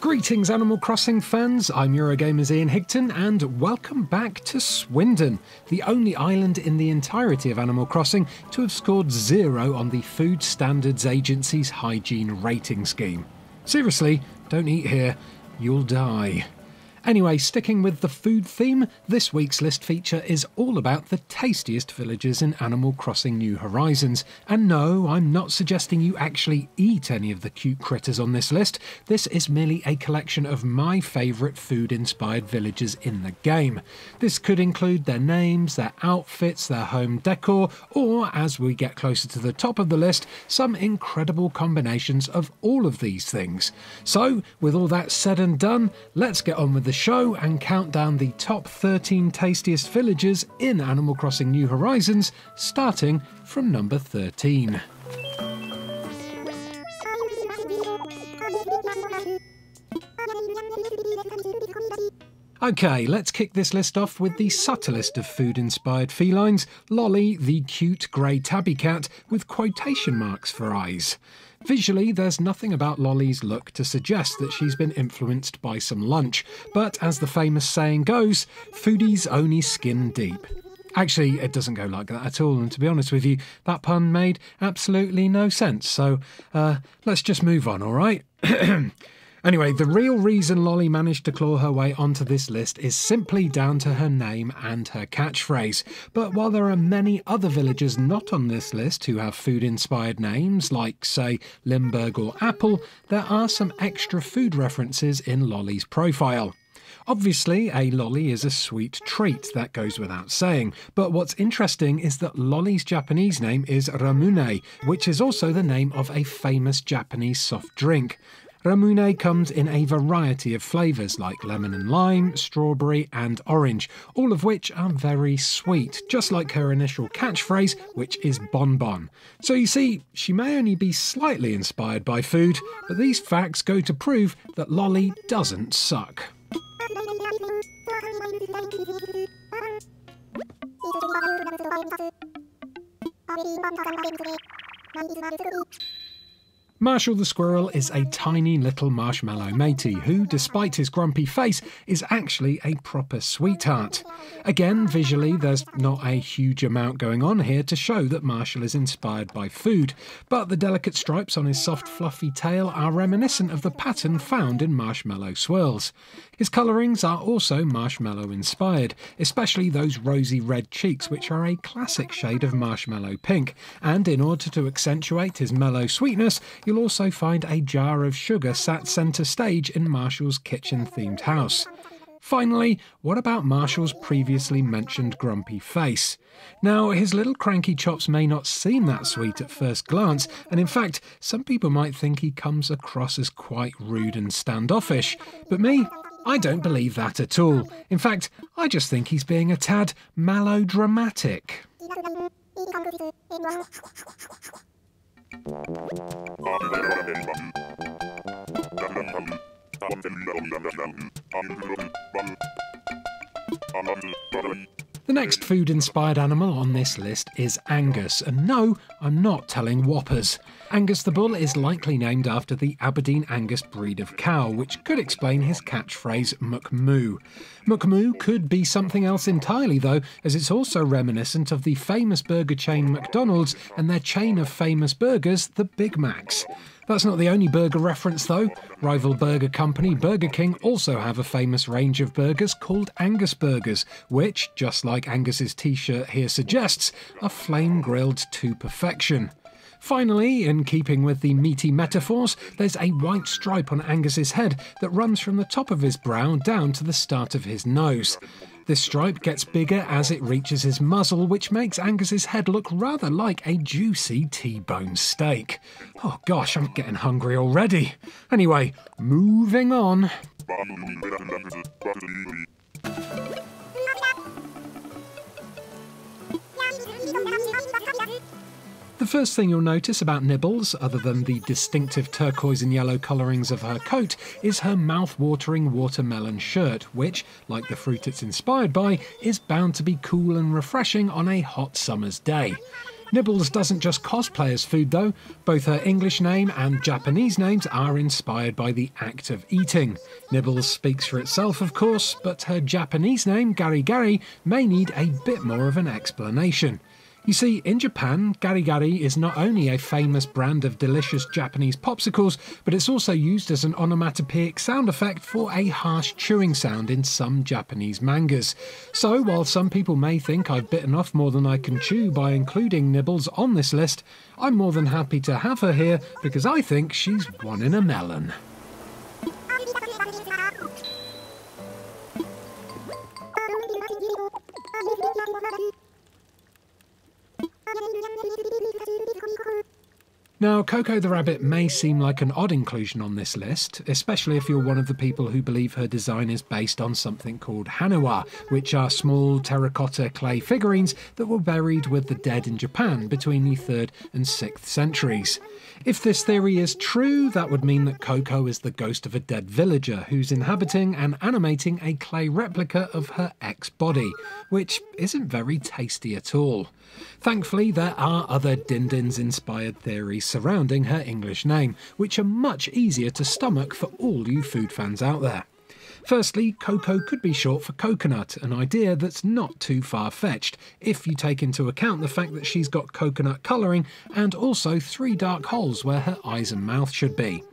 Greetings Animal Crossing fans, I'm Eurogamer's Ian Higton and welcome back to Swindon, the only island in the entirety of Animal Crossing to have scored 0 on the Food Standards Agency's hygiene rating scheme. Seriously, don't eat here, you'll die. Anyway, sticking with the food theme, this week's list feature is all about the tastiest villages in Animal Crossing New Horizons. And no, I'm not suggesting you actually eat any of the cute critters on this list. This is merely a collection of my favourite food-inspired villages in the game. This could include their names, their outfits, their home decor, or, as we get closer to the top of the list, some incredible combinations of all of these things. So, with all that said and done, let's get on with the show and count down the top 13 tastiest villages in Animal Crossing New Horizons, starting from number 13. Okay, let's kick this list off with the subtlest of food-inspired felines, Lolly, the cute grey tabby cat with quotation marks for eyes. Visually, there's nothing about Lolly's look to suggest that she's been influenced by some lunch, but as the famous saying goes, foodies only skin deep. Actually, it doesn't go like that at all, and to be honest with you, that pun made absolutely no sense, so let's just move on, alright? Anyway, the real reason Lolly managed to claw her way onto this list is simply down to her name and her catchphrase. But while there are many other villagers not on this list who have food-inspired names, like, say, Limburg or Apple, there are some extra food references in Lolly's profile. Obviously, a lolly is a sweet treat, that goes without saying, but what's interesting is that Lolly's Japanese name is Ramune, which is also the name of a famous Japanese soft drink. Ramune comes in a variety of flavours like lemon and lime, strawberry and orange, all of which are very sweet, just like her initial catchphrase, which is bonbon. So you see, she may only be slightly inspired by food, but these facts go to prove that Lolly doesn't suck. Marshall the squirrel is a tiny little marshmallow matey who, despite his grumpy face, is actually a proper sweetheart. Again, visually, there's not a huge amount going on here to show that Marshall is inspired by food, but the delicate stripes on his soft, fluffy tail are reminiscent of the pattern found in marshmallow swirls. His colourings are also marshmallow-inspired, especially those rosy red cheeks, which are a classic shade of marshmallow pink, and in order to accentuate his mellow sweetness, you'll also find a jar of sugar sat centre stage in Marshall's kitchen-themed house. Finally, what about Marshall's previously mentioned grumpy face? Now, his little cranky chops may not seem that sweet at first glance, and in fact, some people might think he comes across as quite rude and standoffish. But me, I don't believe that at all. In fact, I just think he's being a tad melodramatic. The next food-inspired animal on this list is Angus, and no, I'm not telling whoppers. Angus the bull is likely named after the Aberdeen Angus breed of cow, which could explain his catchphrase McMoo. McMoo could be something else entirely though, as it's also reminiscent of the famous burger chain McDonald's and their chain of famous burgers, the Big Macs. That's not the only burger reference though. Rival burger company Burger King also have a famous range of burgers called Angus burgers, which, just like Angus's t-shirt here suggests, are flame-grilled to perfection. Finally, in keeping with the meaty metaphors, there's a white stripe on Angus's head that runs from the top of his brow down to the start of his nose. This stripe gets bigger as it reaches his muzzle, which makes Angus's head look rather like a juicy T-bone steak. Oh gosh, I'm getting hungry already. Anyway, moving on. The first thing you'll notice about Nibbles, other than the distinctive turquoise and yellow colourings of her coat, is her mouth-watering watermelon shirt, which, like the fruit it's inspired by, is bound to be cool and refreshing on a hot summer's day. Nibbles doesn't just cosplay as food though. Both her English name and Japanese names are inspired by the act of eating. Nibbles speaks for itself, of course, but her Japanese name, Gari Gari, may need a bit more of an explanation. You see, in Japan, Gari Gari is not only a famous brand of delicious Japanese popsicles, but it's also used as an onomatopoeic sound effect for a harsh chewing sound in some Japanese mangas. So, while some people may think I've bitten off more than I can chew by including Nibbles on this list, I'm more than happy to have her here because I think she's one in a melon. Now, Coco the rabbit may seem like an odd inclusion on this list, especially if you're one of the people who believe her design is based on something called haniwa, which are small terracotta clay figurines that were buried with the dead in Japan between the 3rd and 6th centuries. If this theory is true, that would mean that Coco is the ghost of a dead villager who's inhabiting and animating a clay replica of her ex-body, which isn't very tasty at all. Thankfully, there are other Dindins-inspired theories surrounding her English name, which are much easier to stomach for all you food fans out there. Firstly, Coco could be short for coconut, an idea that's not too far-fetched, if you take into account the fact that she's got coconut colouring and also 3 dark holes where her eyes and mouth should be.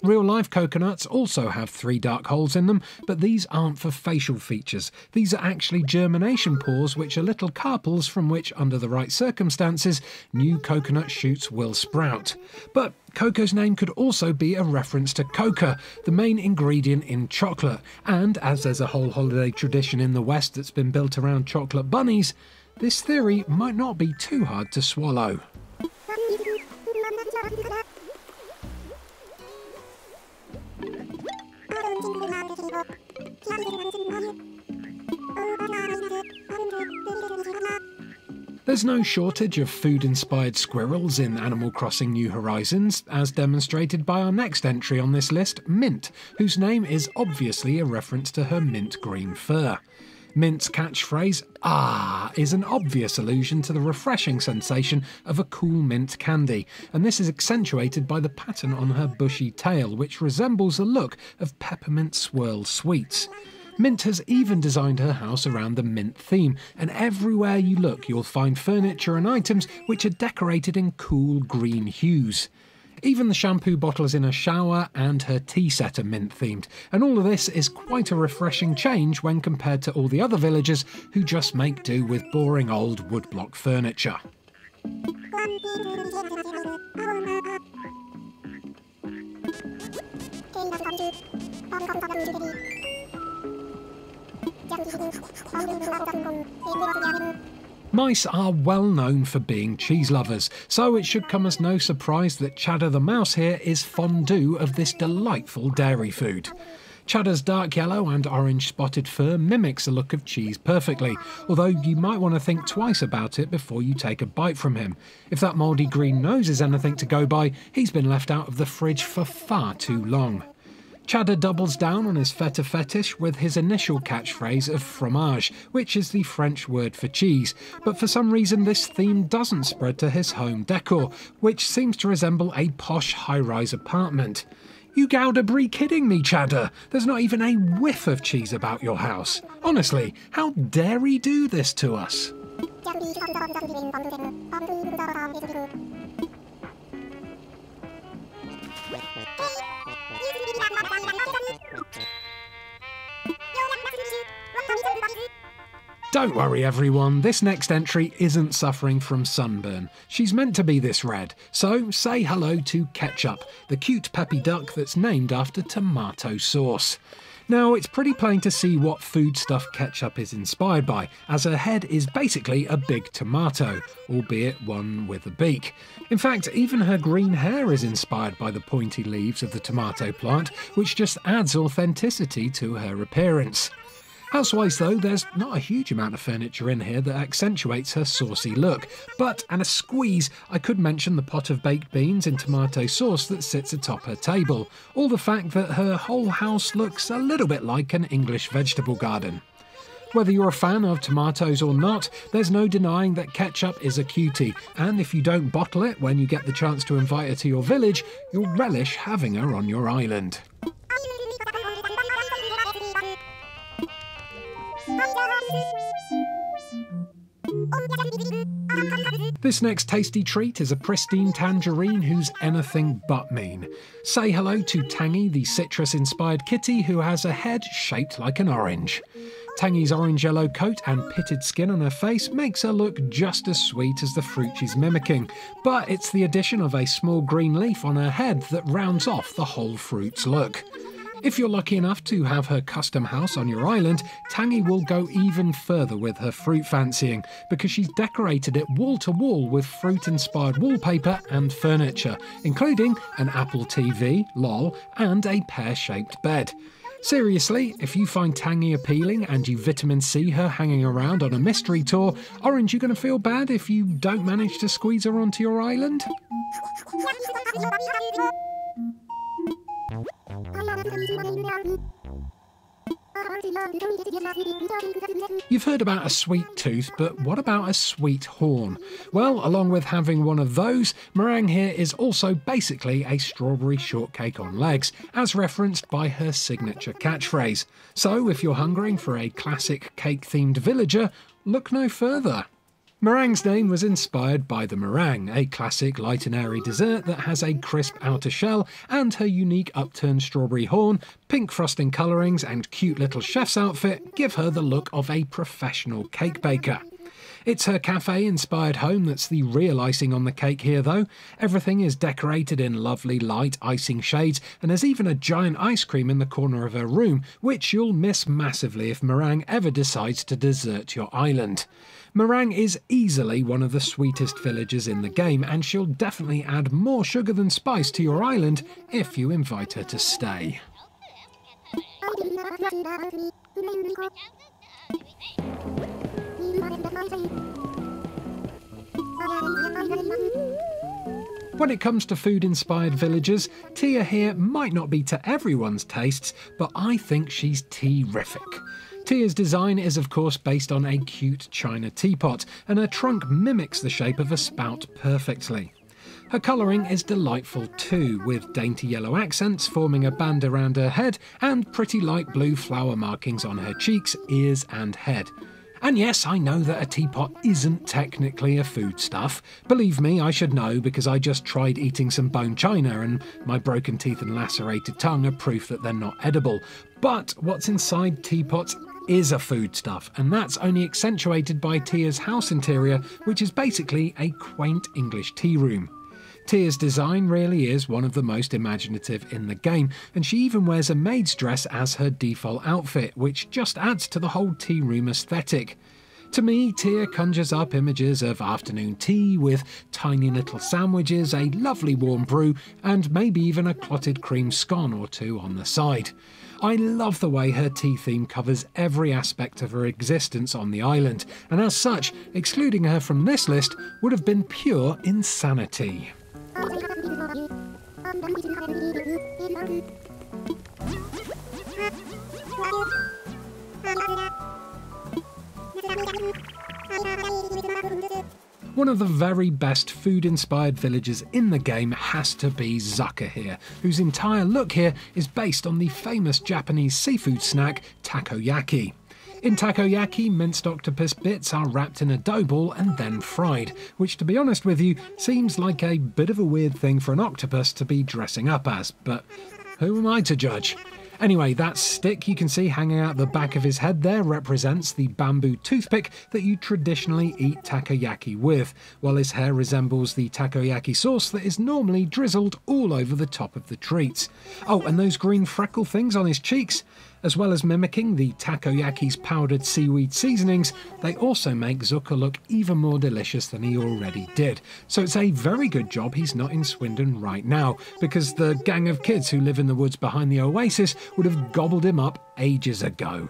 Real-life coconuts also have 3 dark holes in them, but these aren't for facial features. These are actually germination pores, which are little carpels from which, under the right circumstances, new coconut shoots will sprout. But Coco's name could also be a reference to coca, the main ingredient in chocolate, and as there's a whole holiday tradition in the West that's been built around chocolate bunnies, this theory might not be too hard to swallow. There's no shortage of food-inspired squirrels in Animal Crossing New Horizons, as demonstrated by our next entry on this list, Mint, whose name is obviously a reference to her mint green fur. Mint's catchphrase, "Ah," is an obvious allusion to the refreshing sensation of a cool mint candy, and this is accentuated by the pattern on her bushy tail, which resembles the look of peppermint swirl sweets. Mint has even designed her house around the mint theme, and everywhere you look you'll find furniture and items which are decorated in cool green hues. Even the shampoo bottles in her shower and her tea set are mint themed, and all of this is quite a refreshing change when compared to all the other villagers who just make do with boring old woodblock furniture. Mice are well known for being cheese lovers, so it should come as no surprise that Cheddar the mouse here is fondue of this delightful dairy food. Cheddar's dark yellow and orange spotted fur mimics the look of cheese perfectly, although you might want to think twice about it before you take a bite from him. If that mouldy green nose is anything to go by, he's been left out of the fridge for far too long. Cheddar doubles down on his feta fetish with his initial catchphrase of fromage, which is the French word for cheese, but for some reason this theme doesn't spread to his home decor, which seems to resemble a posh high-rise apartment. You gotta be kidding me, Cheddar! There's not even a whiff of cheese about your house. Honestly, how dare he do this to us? Don't worry everyone, this next entry isn't suffering from sunburn. She's meant to be this red, so say hello to Ketchup, the cute peppy duck that's named after tomato sauce. Now, it's pretty plain to see what foodstuff Ketchup is inspired by, as her head is basically a big tomato, albeit one with a beak. In fact, even her green hair is inspired by the pointy leaves of the tomato plant, which just adds authenticity to her appearance. House-wise though, there's not a huge amount of furniture in here that accentuates her saucy look, but, and a squeeze, I could mention the pot of baked beans in tomato sauce that sits atop her table, or the fact that her whole house looks a little bit like an English vegetable garden. Whether you're a fan of tomatoes or not, there's no denying that ketchup is a cutie, and if you don't bottle it when you get the chance to invite her to your village, you'll relish having her on your island. This next tasty treat is a pristine tangerine who's anything but mean. Say hello to Tangy, the citrus-inspired kitty who has a head shaped like an orange. Tangy's orange-yellow coat and pitted skin on her face makes her look just as sweet as the fruit she's mimicking, but it's the addition of a small green leaf on her head that rounds off the whole fruit's look. If you're lucky enough to have her custom house on your island, Tangy will go even further with her fruit fancying, because she's decorated it wall to wall with fruit-inspired wallpaper and furniture, including an Apple TV, lol, and a pear-shaped bed. Seriously, if you find Tangy appealing and you vitamin C her hanging around on a mystery tour, aren't you going to feel bad if you don't manage to squeeze her onto your island? You've heard about a sweet tooth, but what about a sweet horn? Well, along with having one of those, meringue here is also basically a strawberry shortcake on legs, as referenced by her signature catchphrase. So if you're hungering for a classic cake-themed villager, look no further. Meringue's name was inspired by the meringue, a classic light and airy dessert that has a crisp outer shell, and her unique upturned strawberry horn, pink frosting colourings and cute little chef's outfit give her the look of a professional cake baker. It's her cafe-inspired home that's the real icing on the cake here though. Everything is decorated in lovely light icing shades, and there's even a giant ice cream in the corner of her room, which you'll miss massively if Meringue ever decides to desert your island. Meringue is easily one of the sweetest villagers in the game, and she'll definitely add more sugar than spice to your island if you invite her to stay. When it comes to food-inspired villagers, Tia here might not be to everyone's tastes, but I think she's tea-rific. Tia's design is of course based on a cute china teapot, and her trunk mimics the shape of a spout perfectly. Her colouring is delightful too, with dainty yellow accents forming a band around her head and pretty light blue flower markings on her cheeks, ears and head. And yes, I know that a teapot isn't technically a foodstuff. Believe me, I should know because I just tried eating some bone china and my broken teeth and lacerated tongue are proof that they're not edible. But what's inside teapots is a foodstuff, and that's only accentuated by Tia's house interior, which is basically a quaint English tea room. Tia's design really is one of the most imaginative in the game, and she even wears a maid's dress as her default outfit, which just adds to the whole tea room aesthetic. To me, Tia conjures up images of afternoon tea with tiny little sandwiches, a lovely warm brew, and maybe even a clotted cream scone or two on the side. I love the way her tea theme covers every aspect of her existence on the island, and as such, excluding her from this list would have been pure insanity. One of the very best food-inspired villagers in the game has to be Zucker here, whose entire look here is based on the famous Japanese seafood snack takoyaki. In takoyaki, minced octopus bits are wrapped in a dough ball and then fried, which to be honest with you, seems like a bit of a weird thing for an octopus to be dressing up as, but who am I to judge? Anyway, that stick you can see hanging out the back of his head there represents the bamboo toothpick that you traditionally eat takoyaki with, while his hair resembles the takoyaki sauce that is normally drizzled all over the top of the treats. Oh, and those green freckle things on his cheeks? As well as mimicking the takoyaki's powdered seaweed seasonings, they also make Zucker look even more delicious than he already did. So it's a very good job he's not in Swindon right now, because the gang of kids who live in the woods behind the oasis would have gobbled him up ages ago.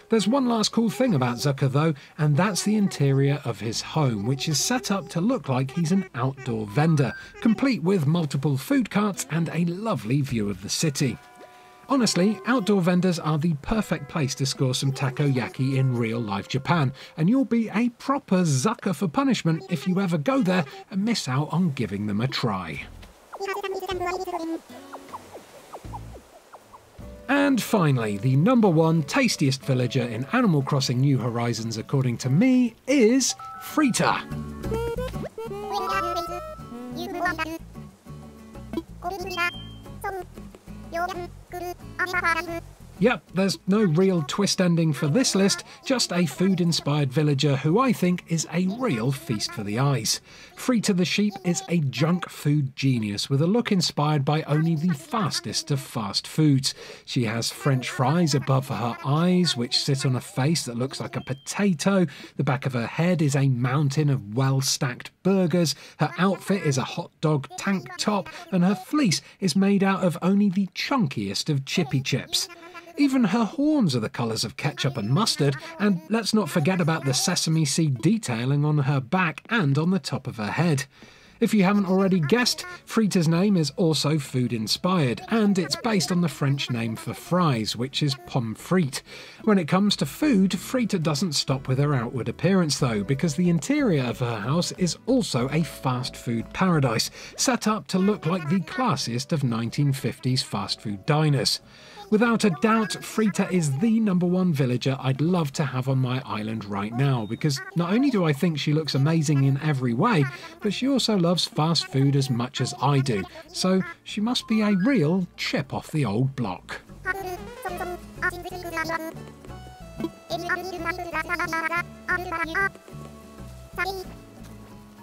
There's one last cool thing about Zucker though, and that's the interior of his home, which is set up to look like he's an outdoor vendor, complete with multiple food carts and a lovely view of the city. Honestly, outdoor vendors are the perfect place to score some takoyaki in real-life Japan, and you'll be a proper sucker for punishment if you ever go there and miss out on giving them a try. And finally, the #1 tastiest villager in Animal Crossing New Horizons according to me is Frita. Yep, there's no real twist ending for this list, just a food-inspired villager who I think is a real feast for the eyes. Frita the sheep is a junk food genius with a look inspired by only the fastest of fast foods. She has French fries above her eyes, which sit on a face that looks like a potato. The back of her head is a mountain of well-stacked burgers. Her outfit is a hot dog tank top, and her fleece is made out of only the chunkiest of chippy chips. Even her horns are the colours of ketchup and mustard, and let's not forget about the sesame seed detailing on her back and on the top of her head. If you haven't already guessed, Frita's name is also food-inspired, and it's based on the French name for fries, which is pommes frites. When it comes to food, Frita doesn't stop with her outward appearance though, because the interior of her house is also a fast food paradise, set up to look like the classiest of 1950s fast food diners. Without a doubt, Frita is the #1 villager I'd love to have on my island right now, because not only do I think she looks amazing in every way, but she also loves fast food as much as I do, so she must be a real chip off the old block.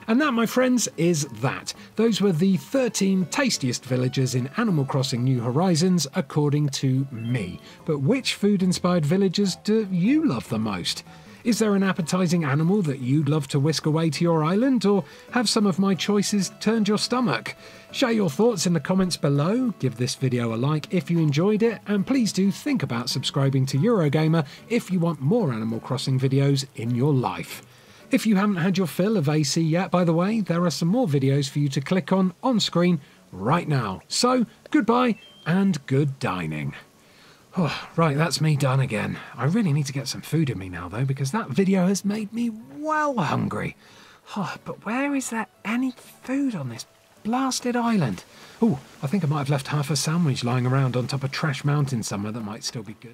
And that, my friends, is that. Those were the 13 tastiest villagers in Animal Crossing New Horizons, according to me. But which food-inspired villagers do you love the most? Is there an appetising animal that you'd love to whisk away to your island, or have some of my choices turned your stomach? Share your thoughts in the comments below, give this video a like if you enjoyed it, and please do think about subscribing to Eurogamer if you want more Animal Crossing videos in your life. If you haven't had your fill of AC yet, by the way, there are some more videos for you to click on screen right now. So, goodbye and good dining. Oh, right, that's me done again. I really need to get some food in me now, though, because that video has made me well hungry. Oh, but where is there any food on this blasted island? Oh, I think I might have left half a sandwich lying around on top of Trash Mountain somewhere that might still be good.